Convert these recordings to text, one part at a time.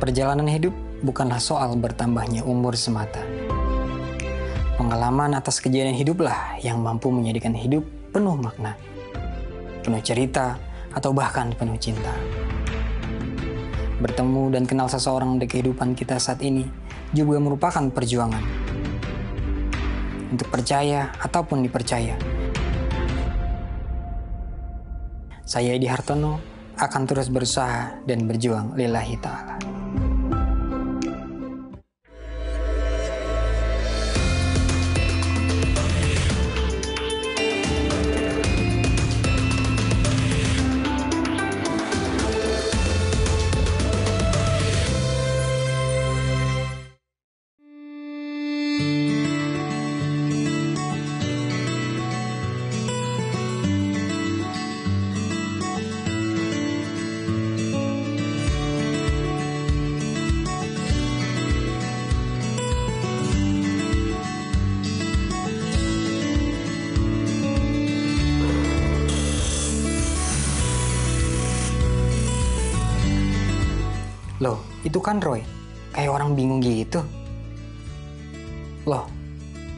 Perjalanan hidup bukanlah soal bertambahnya umur semata. Pengalaman atas kejadian hiduplah yang mampu menjadikan hidup penuh makna, penuh cerita, atau bahkan penuh cinta. Bertemu dan kenal seseorang di kehidupan kita saat ini juga merupakan perjuangan untuk percaya ataupun dipercaya. Saya Edi Hartono akan terus berusaha dan berjuang lillahi ta'ala. Loh, itu kan Roy. Kayak orang bingung gitu. Loh,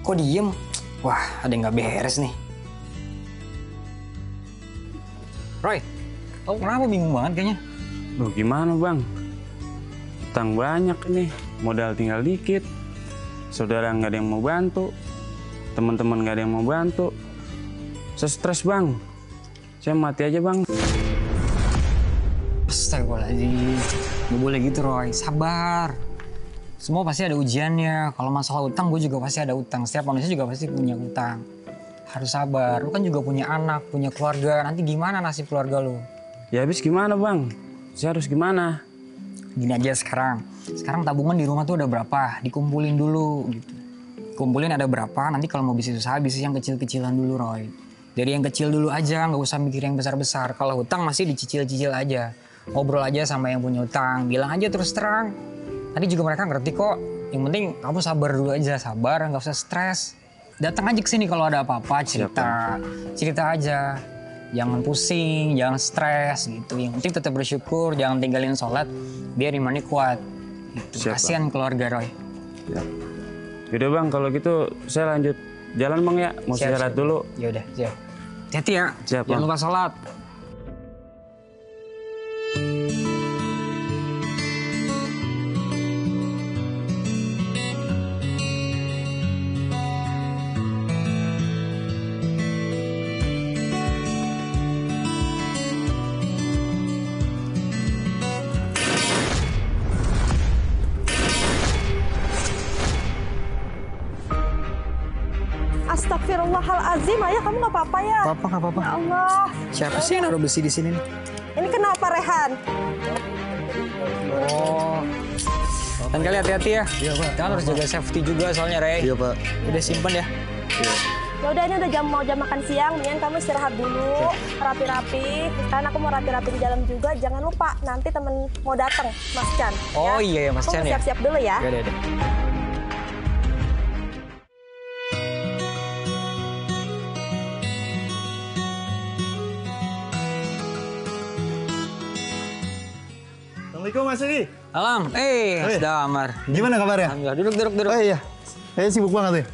kok diem? Wah, ada yang gak beres nih. Roy, kamu kenapa bingung banget kayaknya? Loh gimana bang? Utang banyak nih, modal tinggal dikit. Saudara nggak ada yang mau bantu. Teman-teman nggak ada yang mau bantu. Saya stres bang. Saya mati aja bang. Astagfirullahaladzim. Gak boleh gitu Roy, sabar. Semua pasti ada ujiannya. Kalau masalah utang, gue juga pasti ada utang. Setiap manusia juga pasti punya utang. Harus sabar. Lu kan juga punya anak, punya keluarga. Nanti gimana nasib keluarga lu? Ya habis gimana bang? Saya harus gimana? Gini aja sekarang. Sekarang tabungan di rumah tuh udah berapa? Dikumpulin dulu gitu. Kumpulin ada berapa, nanti kalau mau bisnis usaha, bisnis yang kecil-kecilan dulu Roy. Dari yang kecil dulu aja, nggak usah mikir yang besar-besar. Kalau hutang masih dicicil-cicil aja. Ngobrol aja sama yang punya utang, bilang aja terus terang. Nanti juga mereka ngerti kok. Yang penting kamu sabar dulu aja, sabar, nggak usah stres. Datang aja ke sini kalau ada apa-apa, cerita. Cerita aja. Jangan pusing, jangan stres gitu. Yang penting tetap bersyukur, jangan tinggalin sholat, biar imannya kuat. Gitu. Kasihan keluarga Roy. Ya. Yaudah bang, kalau gitu saya lanjut jalan bang ya. Mau istirahat dulu. Yaudah, siap. Hati-hati ya. Siap, jangan lupa sholat. Astagfirullahaladzim, ayah kamu nggak apa-apa ya? Apa-apa, nggak apa-apa. Ya Allah. Siapa sih yang naruh besi di sini nih? Ini kenapa Rehan? Oh. Dan kali hati-hati ya. Iya Pak. Jangan harus jaga safety juga soalnya Rey. Iya Pak. Udah simpen ya. Iya. Ya udah ini udah mau jam makan siang, mendingan kamu istirahat dulu, rapi-rapi. Sekarang aku mau rapi-rapi di dalam juga. Jangan lupa nanti temen mau datang, Mas Chan. Oh iya ya Mas Chan ya. Siap-siap dulu ya. Udah. Assalamualaikum Mas Edi. Alam, Mas Damar. Gimana kabarnya? Alhamdulillah, duduk. Oh iya, sibuk banget nih.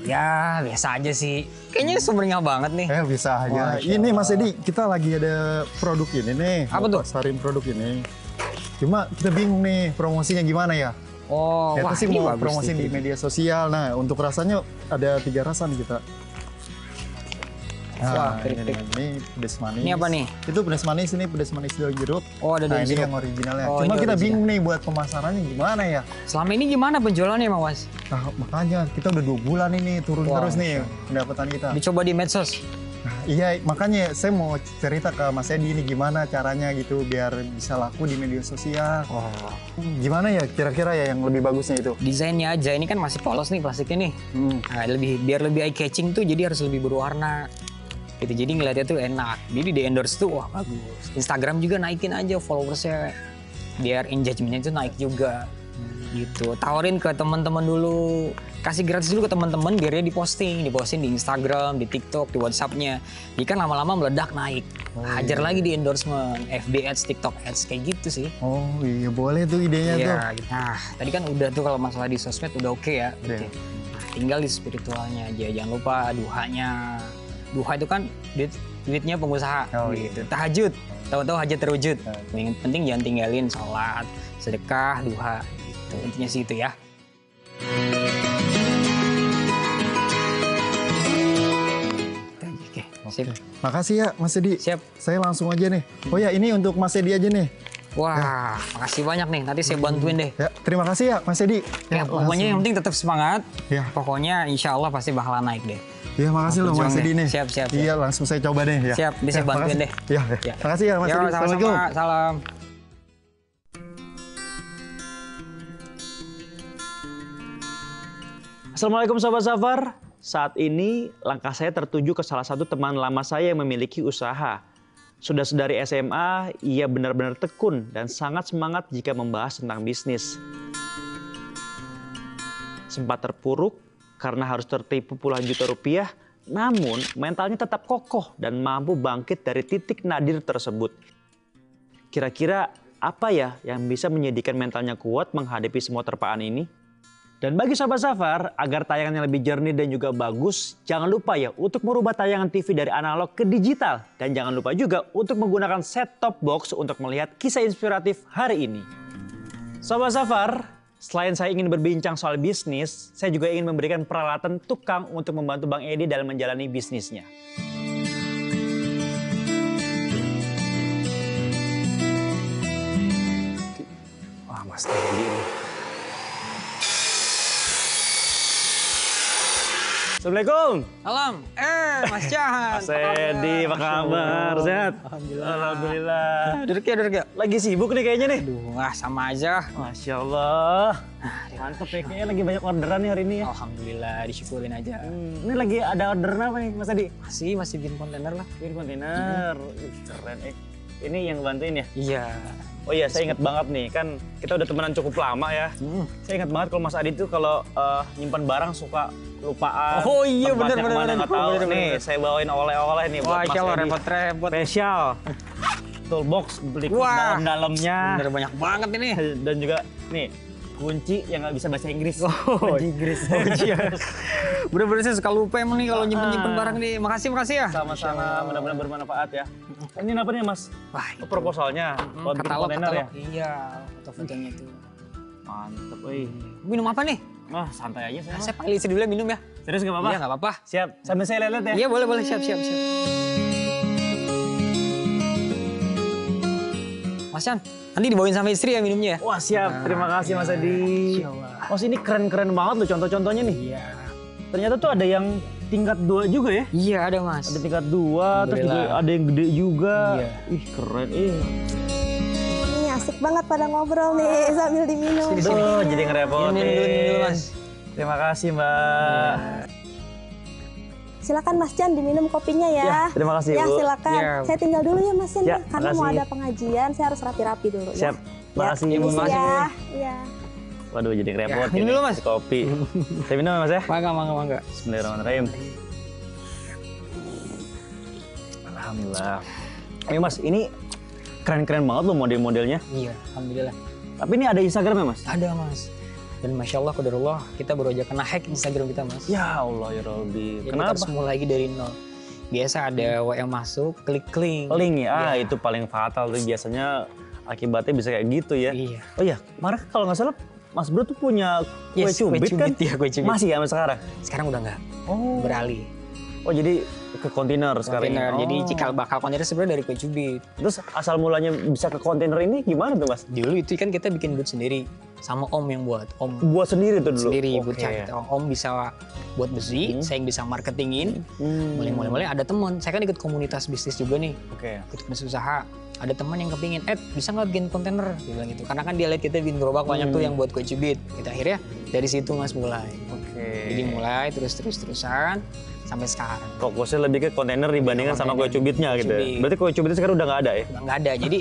Ya, biasa aja sih. Kayaknya sumringah banget nih. Bisa aja. Masya Ini Allah. Mas Edi, kita lagi ada produk ini nih. Apa tuh? Pasarin produk ini. Cuma kita bingung nih promosinya gimana ya. Oh, Kita wah sih ini mau bagus promosi di nih. media sosial. Nah, untuk rasanya ada 3 rasa nih kita. Wah, Nah, trik-trik. ini pedas manis. Ini apa nih? Itu pedas manis, ini pedas manis daun jeruk. Oh, ada daun Nah, ini jeruk. yang originalnya. Oh, Cuma ini kita original. bingung nih buat pemasarannya gimana ya. Selama ini gimana penjualannya, Mas? Nah, makanya kita udah 2 bulan ini turun Wah, terus nih pendapatan kita. Dicoba di medsos. Nah, iya, makanya saya mau cerita ke Mas Edi ini gimana caranya gitu biar bisa laku di media sosial. Oh. Gimana ya kira-kira ya yang lebih bagusnya itu? Desainnya aja, ini kan masih polos nih plastiknya nih. Nah, biar lebih eye catching tuh jadi harus lebih berwarna. Gitu, jadi ngeliatnya tuh enak. Jadi di endorse tuh wah bagus. Instagram juga naikin aja followersnya biar engagementnya tuh naik juga. gitu. Tawarin ke teman-teman dulu, kasih gratis dulu ke teman-teman biar dia diposting di Instagram, di TikTok, di WhatsApp-nya. Dia kan lama-lama meledak naik. Hajar lagi di endorsement, FB Ads, TikTok Ads kayak gitu sih. Oh iya boleh tuh idenya tuh. Iya, gitu. Nah tadi kan udah tuh kalau masalah di sosmed udah oke ya. Iya. Nah, tinggal di spiritualnya aja, jangan lupa duhanya. Duha itu kan duitnya pengusaha Oh, gitu. Tahajud, tahu-tahu hajat terwujud. Yang penting jangan tinggalin sholat, sedekah, duha gitu. Intinya sih itu ya. Oke, sip. Makasih ya Mas Edi. Siap. Saya langsung aja nih. Oh ya ini untuk Mas Edi aja nih. Wah, makasih banyak nih. Nanti saya bantuin deh. Ya terima kasih ya Mas Edi. Ya, pokoknya yang penting tetap semangat. Ya. Pokoknya insya Allah pasti bakalan naik deh. Iya makasih loh Mas Berjuang Edi deh. nih. Siap. Iya langsung saya coba deh ya. Siap, bisa bantuin makasih. deh. Iya. Ya. Makasih ya Mas Yo, Edi. Assalamualaikum. sama-sama. Salam. Assalamualaikum Sobat Safar. Saat ini langkah saya tertuju ke salah satu teman lama saya yang memiliki usaha. Sudah dari SMA, ia benar-benar tekun dan sangat semangat jika membahas tentang bisnis. Sempat terpuruk karena harus tertipu puluhan juta rupiah, namun mentalnya tetap kokoh dan mampu bangkit dari titik nadir tersebut. Kira-kira apa ya yang bisa menjadikan mentalnya kuat menghadapi semua terpaan ini? Dan bagi Sobat Safar, agar tayangannya lebih jernih dan juga bagus, jangan lupa ya untuk merubah tayangan TV dari analog ke digital. Dan jangan lupa juga untuk menggunakan set-top box untuk melihat kisah inspiratif hari ini. Sobat Safar, selain saya ingin berbincang soal bisnis, saya juga ingin memberikan peralatan tukang untuk membantu Bang Edi dalam menjalani bisnisnya. Wah, Mas Edi ini. Assalamualaikum. Salam. Mas Jahan. Mas Edi, apa kabar? Sehat? Alhamdulillah. Duduk ya. Lagi sibuk nih kayaknya nih. Wah, sama aja. Masya Allah. Mantep ya, kayaknya lagi banyak orderan nih hari ini ya. Alhamdulillah, disyukurin aja. Ini lagi ada orderan apa nih Mas Edi? Masih bikin kontainer lah. Ini kontainer. Keren. Ini yang bantuin ya? Iya. Oh iya, saya ingat banget nih, kan kita udah temenan cukup lama ya. Saya ingat banget kalau Mas Adi tuh kalau nyimpan barang suka lupaan. Oh iya, tempatnya bener. kemana nggak tahu. Bener. Nih, saya bawain oleh-oleh nih buat Wah, Mas insya Allah Edi. repot-repot. Spesial. Toolbox beli Wah. dalam-dalamnya. Bener banyak banget ini. Dan juga nih, kunci yang nggak bisa bahasa Inggris. Kunci Inggris. Bener-bener saya suka lupa emang nih kalau nyimpen barang nih. Makasih ya. Sama-sama, mudah-mudahan bermanfaat ya. Ini apa nih Mas? Wah, itu. Proposalnya, buat bikin kontainer ya? Iya, foto-fotonya itu. Mantep, wih. Minum apa nih? Wah, santai aja saya. Saya panggil istri dulu ya minum ya. Serius nggak apa-apa? Iya, nggak apa-apa. Siap, sambil saya lihat ya. Iya, boleh. Siap. Mas Chan, nanti dibawain sama istri ya minumnya ya? Wah siap, terima kasih Mas Edi. Mas ini keren-keren banget loh contoh-contohnya nih. Iya. Ternyata tuh ada yang tingkat 2 juga ya? Iya, ada Mas. Ada tingkat 2, terus juga Alhamdulillah. ada yang gede juga. Iya. Ih keren, Ini asik banget pada ngobrol nih sambil diminum. Duh, jadi ngerepotin. Minum dulu Mas. Terima kasih Mbak. Silakan Mas Jan diminum kopinya ya. Ya, terima kasih, Ya Bu. silakan. Ya. Saya tinggal dulu ya Mas Jan Ya, karena mau makasih. ada pengajian, saya harus rapi-rapi dulu Siap, ya. makasih. Ya, Bu. permisi Makasih, ya. Bu. Iya. Waduh, jadi ngerepotin. minum dulu, nih, Mas. Kopi. Saya minum ya Mas ya? Mangga. Bismillahirrahmanirrahim. Alhamdulillah. Ayo Mas, ini keren-keren banget loh model-modelnya. Iya, alhamdulillah. Tapi ini ada Instagramnya Mas? Ada Mas. Dan Masya Allah, qadarullah, kita baru aja kena hack Instagram kita Mas. Ya Allah ya Rabbi. Jadi kita Kenapa? harus mulai lagi dari nol. Biasa ada WM masuk, klik link. Link ya, itu paling fatal tuh biasanya akibatnya bisa kayak gitu ya. Iya. Oh iya, kemarin kalau nggak salah Mas Bro tuh punya kue Yes, cubit kan? Iya, kue cubit. Masih ya sampai sekarang? Sekarang udah nggak. Oh. Beralih. Oh jadi ke kontainer sekarang. Kontainer. Oh. Jadi cikal bakal kontainer sebenarnya dari kue cubit. Terus asal mulanya bisa ke kontainer ini gimana tuh Mas? Dulu itu kan kita bikin booth sendiri. Sama Om yang buat. Om Buat sendiri tuh dulu? sendiri Oke. buat cari. Om bisa buat besi, saya yang bisa marketingin. Mulai ada teman. Saya kan ikut komunitas bisnis juga nih. Oke. Ikut bisnis usaha. Ada teman yang kepingin, bisa nggak bikin kontainer? Dia bilang gitu. Karena kan dia lihat kita bikin gerobak banyak tuh yang buat kue cubit. Kita akhirnya dari situ Mas mulai. Oke. Jadi mulai terusan sampai sekarang. Fokusnya lebih ke kontainer dibandingkan sama kue kontainer. cubitnya gitu. Cubit. Berarti kue cubitnya sekarang udah nggak ada ya? Nggak ada. Jadi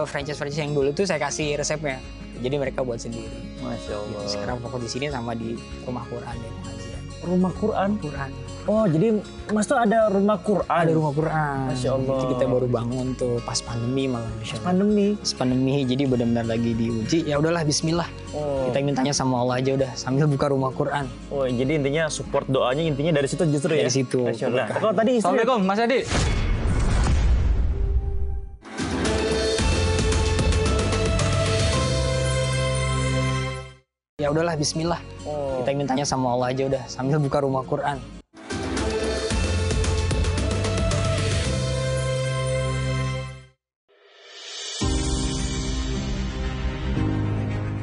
franchise yang dulu tuh saya kasih resepnya. Jadi mereka buat sendiri. Masya Allah. Gitu. Sekarang fokus di sini sama di rumah Quran dan pengajian. Rumah Quran? Quran. Oh, jadi Mas tuh ada rumah Quran? Ada rumah Quran. Masya Allah. Itu kita baru bangun tuh pas pandemi malah. Pandemi? Pas pandemi, jadi benar-benar lagi diuji. Ya udahlah, Bismillah. Oh. Kita mintanya sama Allah aja udah sambil buka rumah Quran. Oh, jadi intinya support doanya intinya dari situ justru ya? Dari situ. Masya Allah. Kalau tadi istri... Assalamualaikum Mas Adi. Ya udahlah, Bismillah. Oh. Kita mintanya sama Allah aja udah sambil buka rumah Quran.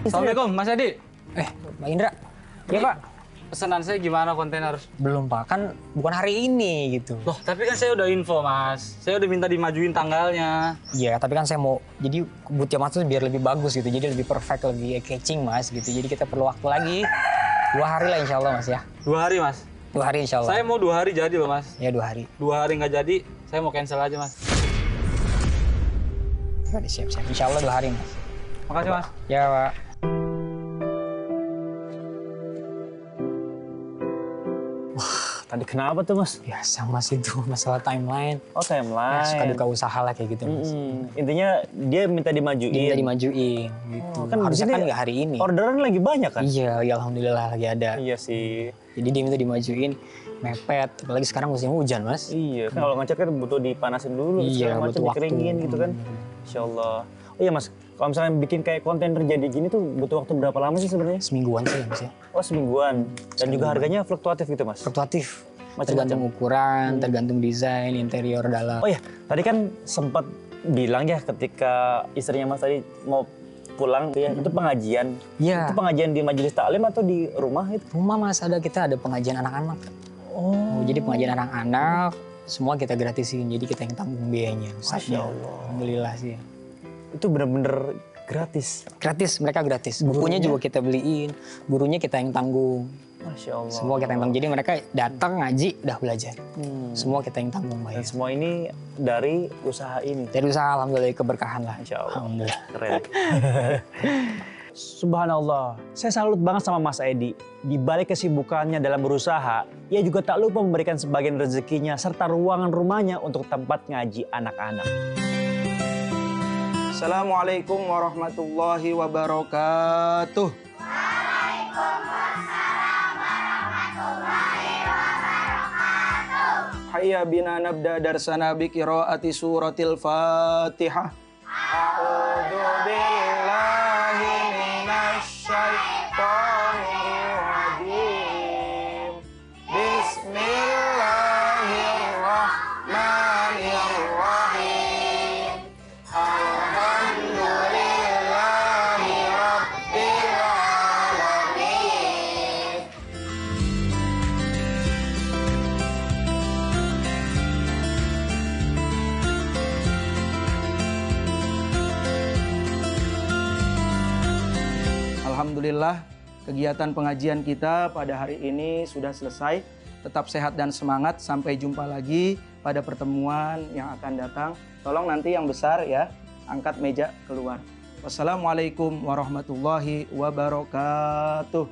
Assalamualaikum Mas Adi. Mbak Indra. Ya Pak. Pesanan saya gimana kontainer? Belum Pak, kan bukan hari ini gitu. Loh, tapi kan saya udah info Mas. Saya udah minta dimajuin tanggalnya. Iya, tapi kan saya mau, jadi bootnya Mas tuh biar lebih bagus gitu, jadi lebih perfect, lebih catching Mas gitu. Jadi kita perlu waktu lagi 2 hari lah insya Allah Mas ya. 2 hari Mas. 2 hari insya Allah. Saya mau 2 hari jadi loh Mas. Ya 2 hari. 2 hari nggak jadi, saya mau cancel aja Mas. Udah siap-siap. Insya Allah 2 hari Mas. Makasih Mas. Ya Pak. Tadi kenapa tuh Mas? Biasa Mas itu masalah timeline. Oh, Ya, timeline. suka duka usaha lah kayak gitu Mas. Intinya dia minta dimajuin. Dia minta dimajuin gitu. kan Harusnya di sini kan nggak hari ini. Orderan lagi banyak kan? Iya, ya alhamdulillah lagi ada. Iya sih. Jadi dia minta dimajuin, mepet. Apalagi sekarang musim hujan Mas. Iya, kan kalau ngecat kan butuh dipanasin dulu, Iya, segala macam, butuh waktu. dikeringin gitu kan. Insya Allah. Oh iya Mas, kalau misalnya bikin kayak konten terjadi gini tuh butuh waktu berapa lama sih sebenarnya? Semingguan sih Mas ya. Oh, semingguan. Dan juga harganya fluktuatif gitu Mas? Fluktuatif. Macam-macam. Tergantung ukuran, tergantung desain, interior dalam. Oh iya, tadi kan sempat bilang ya ketika istrinya Mas tadi mau pulang ya, itu pengajian. Iya. Itu pengajian di majelis taklim atau di rumah itu? Rumah Mas kita ada pengajian anak-anak. Oh. Jadi pengajian anak-anak semua kita gratisin. Jadi kita yang tanggung biayanya. Masya Allah. Alhamdulillah sih. Itu bener-bener gratis. Gratis, mereka gratis. Bukunya juga kita beliin, gurunya kita yang tanggung. Masya Allah. Semua kita yang tanggung. Jadi mereka datang ngaji udah belajar. Semua kita yang tanggung Dan bayar. semua ini dari usaha ini. Dari usaha alhamdulillah keberkahan lah. Insya Allah. Alhamdulillah. Keren. Subhanallah, saya salut banget sama Mas Edi. Di balik kesibukannya dalam berusaha, ia juga tak lupa memberikan sebagian rezekinya serta ruangan rumahnya untuk tempat ngaji anak-anak. Assalamualaikum warahmatullahi wabarakatuh. Hayya bina nabda darsana bi qiraati suratil Fatihah. A'udzu billahi minasy syaithanir rajim. Bismillahirrahmanirrahim. Alhamdulillahi rabbil alamin. Alhamdulillah, kegiatan pengajian kita pada hari ini sudah selesai. Tetap sehat dan semangat. Sampai jumpa lagi pada pertemuan yang akan datang. Tolong nanti yang besar ya, angkat meja keluar. Wassalamualaikum warahmatullahi wabarakatuh.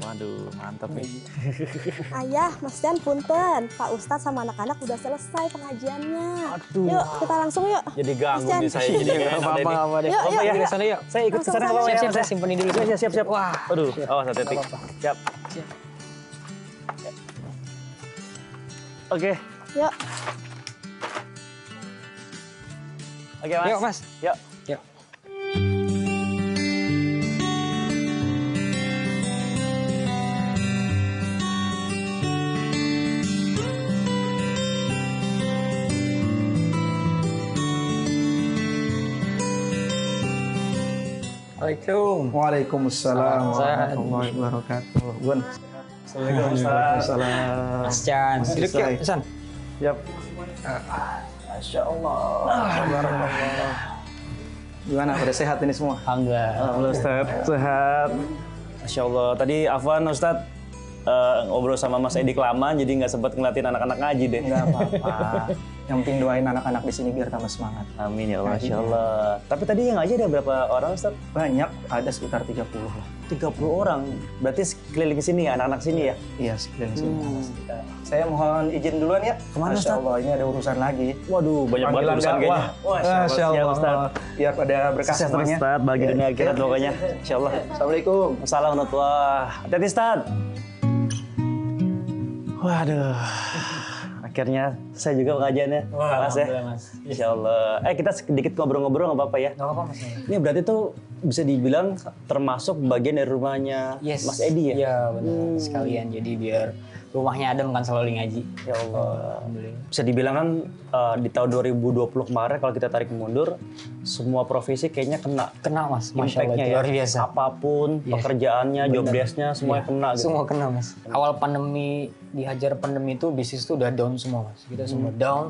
Waduh, mantap nih. Ayah, Mas Jan, punten. Pak Ustadz sama anak-anak udah selesai pengajiannya. Aduh. Yuk, kita langsung yuk. Jadi ganggu Mas Jan. nih saya. Jadi nggak enak deh nih. Apa-apa deh. Yuk, Apa yuk, ya? Kita sana yuk. Saya ikut ke sana Langsung Bapak, ya. Siap-siap, simpenin dulu. Siap. Wah. Aduh, awas hati-hati. Nggak apa-apa. Siap. Oke. Yuk. Oke, Mas. Yuk, Mas. Yuk. Yuk. Waalaikumsalam. Waalaikumsalam warahmatullahi wabarakatuh. Bun. Waalaikumsalam. Mas Chan. Duduk yuk, Selesai. Mas Chan. Yap. Masya Allah. Barakallah. Gimana, udah sehat ini semua? Alhamdulillah Ustaz, sehat. Masya Allah. Tadi Afwan Ustaz ngobrol sama Mas Edi kelamaan, jadi nggak sempat ngeliatin anak-anak ngaji deh. Nggak apa-apa. Yang penting doain anak-anak di sini biar tambah semangat. Amin ya Allah, Masya Allah. Tapi tadi yang ngaji ada berapa orang Ustaz? Banyak, ada sekitar 30 lah. 30 orang. Berarti keliling sini ya, anak-anak sini ya? Iya, sekeliling sini. Saya mohon izin duluan ya. Kemana, Masya Ustaz? Allah, ini ada urusan lagi. Waduh, banyak banget Panggilan urusan dakwah. kayaknya. Wah, Masya siap, Allah. Ustaz. Biar pada berkah Sukses terus, semuanya. Ustaz, bagi dunia akhirat pokoknya. Insya Allah. Assalamualaikum. Assalamualaikum warahmatullahi wabarakatuh. Hati-hati, Ustaz. Waduh. Akhirnya saya juga pengajiannya. Mas ya. Insya Allah. Kita sedikit ngobrol-ngobrol nggak apa-apa ya? Nggak apa-apa Mas. Ini berarti tuh bisa dibilang termasuk bagian dari rumahnya Mas Edi ya? Iya benar. Sekalian jadi biar rumahnya adem kan selalu ngaji. Ya Allah. Alhamdulillah. Bisa dibilang kan di tahun 2020 kemarin kalau kita tarik mundur, semua profesi kayaknya kena. Kena Mas, Masya Allah Impact-nya itu ya. luar biasa. Apapun, pekerjaannya, job desk-nya, semuanya kena gitu. Semua kena Mas. Awal pandemi, dihajar pandemi itu bisnis itu udah down semua Mas. Kita semua down,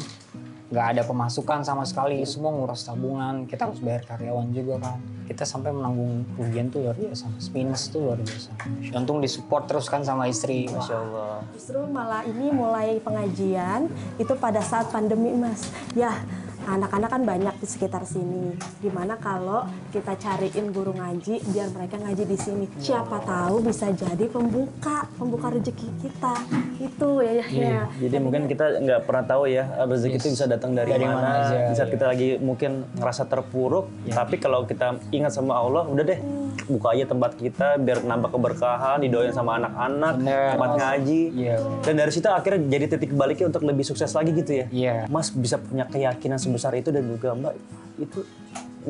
nggak ada pemasukan sama sekali, semua nguras tabungan, kita harus bayar karyawan juga kan. Kita sampai menanggung kerugian tuh luar biasa Mas, minus tuh luar biasa. Untung disupport terus kan sama istri, Masya Allah. Justru malah ini mulai pengajian itu pada saat pandemi Mas. Ya anak-anak kan banyak di sekitar sini. Gimana kalau kita cariin guru ngaji biar mereka ngaji di sini. Siapa tahu bisa jadi pembuka rezeki kita. Itu ya. Jadi mungkin kita nggak pernah tahu ya rezeki itu bisa datang dari Dari mana mana. aja, Di saat kita lagi mungkin ngerasa terpuruk, tapi kalau kita ingat sama Allah, udah deh buka aja tempat kita biar nambah keberkahan, didoain sama anak-anak, Bener. tempat ngaji. Iya. Dan dari situ akhirnya jadi titik baliknya untuk lebih sukses lagi gitu ya. Iya. Mas bisa punya keyakinan sebesar itu dan juga Mbak itu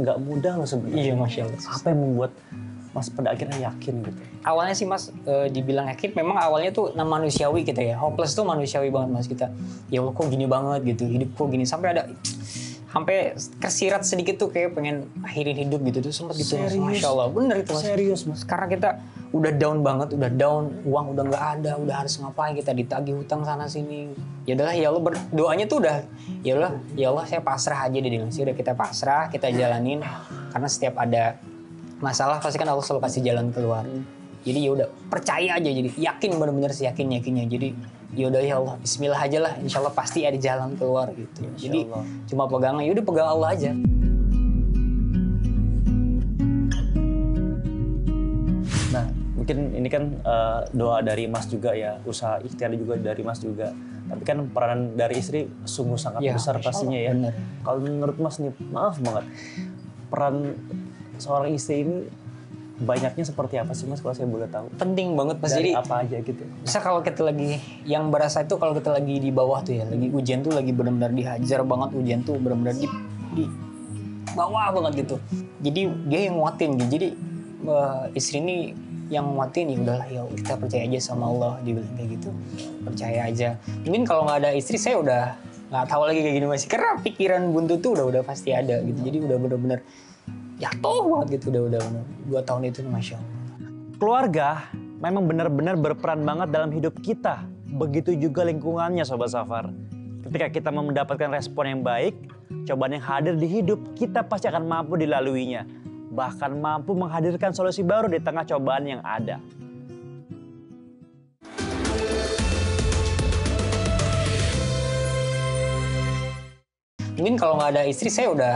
nggak mudah loh sebenarnya. Iya Masya Allah. Apa yang membuat Mas pada akhirnya yakin gitu? Awalnya sih Mas, dibilang yakin memang awalnya tuh manusiawi kita ya. Hopeless tuh manusiawi banget Mas kita. Ya Allah kok gini banget gitu, hidup kok gini. Sampai tersirat sedikit tuh kayak pengen akhirin hidup gitu tuh sempat gitu Mas. Serius? Masya Allah, bener itu Mas. Serius Mas? Karena kita udah down banget, udah down, uang udah nggak ada, udah harus ngapain, kita ditagih hutang sana sini. Ya udahlah ya Allah, doanya tuh udah ya Allah saya pasrah aja deh dengan udah kita pasrah, kita jalanin. Karena setiap ada masalah pasti kan Allah selalu kasih jalan keluar. Jadi ya udah percaya aja, jadi yakin benar-benar yakinnya. Jadi ya udah ya Allah, Bismillah aja lah, Insya Allah pasti ada jalan keluar gitu. Jadi cuma pegangan, ya udah pegang Allah aja. Nah, mungkin ini kan doa dari Mas juga ya, usaha ikhtiar juga dari Mas juga. Tapi kan peranan dari istri sungguh sangat Ya, besar Masya pastinya Allah, ya. bener. Kalau menurut Mas nih, maaf banget, peran seorang istri ini banyaknya seperti apa sih Mas kalau saya boleh tahu? Penting banget Mas. Dari Jadi apa aja gitu? bisa kalau kita lagi, yang berasa itu kalau kita lagi di bawah tuh ya, lagi ujian tuh lagi benar-benar dihajar banget, ujian tuh benar-benar di bawah banget gitu. Jadi dia yang nguatin gitu. Jadi istri ini yang nguatin, ya udahlah ya kita percaya aja sama Allah, dia bilang kayak gitu. Percaya aja. Mungkin kalau nggak ada istri saya udah nggak tahu lagi kayak gini Mas. Karena pikiran buntu tuh udah pasti ada gitu. Jadi udah benar-benar jatuh banget gitu, udah 2 tahun itu Masya Allah. Keluarga memang benar-benar berperan banget dalam hidup kita. Begitu juga lingkungannya Sobat Safar. Ketika kita mendapatkan respon yang baik, cobaan yang hadir di hidup, kita pasti akan mampu dilaluinya. Bahkan mampu menghadirkan solusi baru di tengah cobaan yang ada. Mungkin kalau nggak ada istri saya udah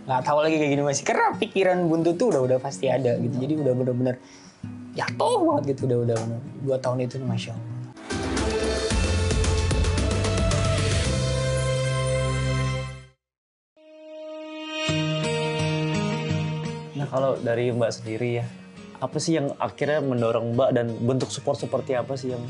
nggak tahu lagi kayak gini Mas. Karena pikiran buntu tuh udah pasti ada gitu. Jadi udah benar-benar jatuh banget gitu, udah 2 tahun itu Masya Allah. Nah kalau dari Mbak sendiri ya, apa sih yang akhirnya mendorong Mbak dan bentuk support seperti apa sih yang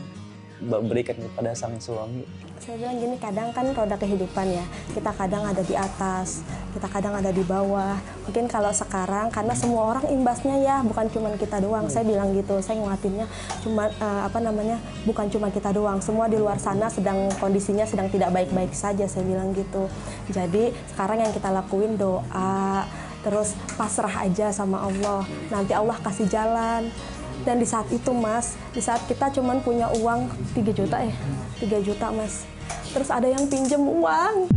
Mbak berikan kepada sang suami? Saya bilang gini, kadang kan roda kehidupan ya, kita kadang ada di atas, kita kadang ada di bawah. Mungkin kalau sekarang, karena semua orang imbasnya ya, bukan cuma kita doang. Saya bilang gitu, saya nguatinnya cuma bukan cuma kita doang. Semua di luar sana kondisinya sedang tidak baik-baik saja, saya bilang gitu. Jadi sekarang yang kita lakuin doa, terus pasrah aja sama Allah. Nanti Allah kasih jalan. Dan di saat itu Mas, di saat kita cuman punya uang 3 juta Mas. Terus ada yang pinjem uang.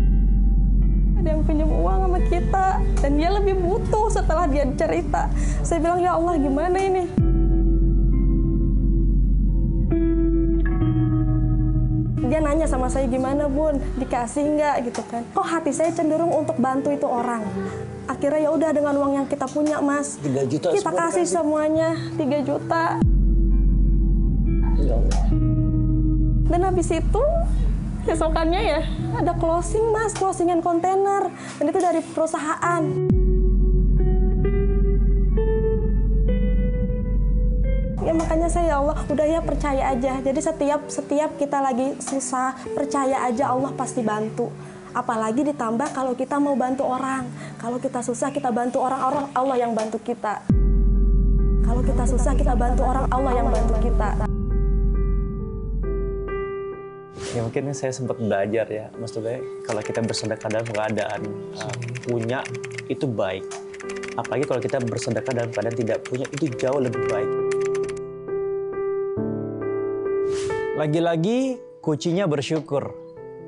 ada yang pinjam uang sama kita dan dia lebih butuh setelah dia cerita. Saya bilang, ya Allah gimana ini? Dia nanya sama saya, gimana Bun, dikasih nggak gitu kan? Kok hati saya cenderung untuk bantu itu orang. Akhirnya ya udah dengan uang yang kita punya Mas, 3 juta kita semua kasih dikasih. semuanya 3 juta. Ya Allah. Dan habis itu besokannya ya ada closing Mas, closingan kontainer. Dan itu dari perusahaan. Ya makanya saya, ya Allah, udah ya percaya aja. Jadi setiap kita lagi susah, percaya aja Allah pasti bantu. Apalagi ditambah kalau kita mau bantu orang. Kalau kita susah kita bantu orang, Allah yang bantu kita. Kalau kita susah kita bantu orang, Allah yang bantu kita. Ya mungkin saya sempat belajar ya, maksudnya kalau kita bersedekah dalam keadaan punya itu baik. Apalagi kalau kita bersedekah dalam keadaan tidak punya itu jauh lebih baik. Lagi-lagi kuncinya bersyukur.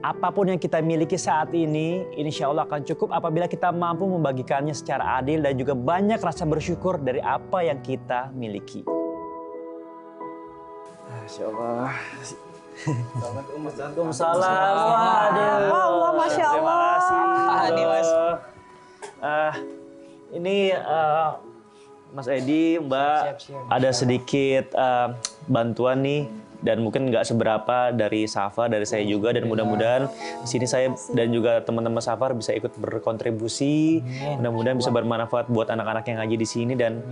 Apapun yang kita miliki saat ini, insya Allah akan cukup apabila kita mampu membagikannya secara adil dan juga banyak rasa bersyukur dari apa yang kita miliki. Masya Allah. Waalaikumsalam. Allah, Masya Allah. Terima kasih. Nih, Mas. Ini Mas Edi, Mbak, ada sedikit bantuan nih. Dan mungkin nggak seberapa dari Safar, dari saya juga. Dan mudah-mudahan di sini saya dan juga teman-teman Safar bisa ikut berkontribusi. Mudah-mudahan bisa bermanfaat buat anak-anak yang ngaji di sini. Dan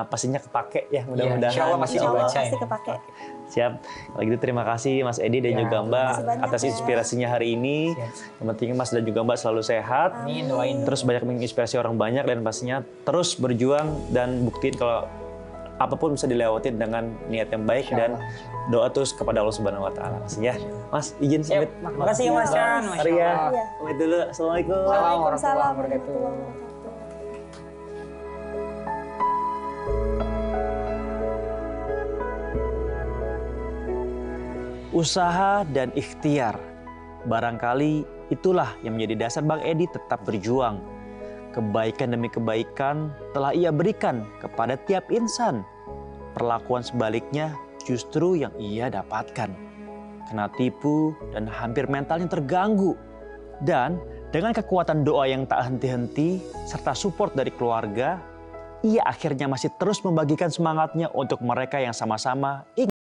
pastinya kepake ya mudah-mudahan. Insya Allah masih Insya Allah dibaca. pasti kepake. Siap. Kalau gitu terima kasih Mas Edi dan juga Mbak banyak atas ya. inspirasinya hari ini. Yang penting Mas dan juga Mbak selalu sehat. Amin, doain. Terus banyak menginspirasi orang banyak dan pastinya terus berjuang dan buktiin kalau apapun bisa dilewatin dengan niat yang baik dan doa terus kepada Allah Subhanahu wa taala. Ya. Mas izin pamit. Makasih ya Mas Chan. Masya Mari ya. Allah. Pamit dulu. Assalamualaikum. Waalaikumsalam wabarakatuh. warahmatullahi wabarakatuh. Usaha dan ikhtiar. Barangkali itulah yang menjadi dasar Bang Edi tetap berjuang. Kebaikan demi kebaikan telah ia berikan kepada tiap insan. Perlakuan sebaliknya justru yang ia dapatkan. Kena tipu dan hampir mentalnya terganggu. Dan dengan kekuatan doa yang tak henti-henti serta support dari keluarga, ia akhirnya masih terus membagikan semangatnya untuk mereka yang sama-sama ingin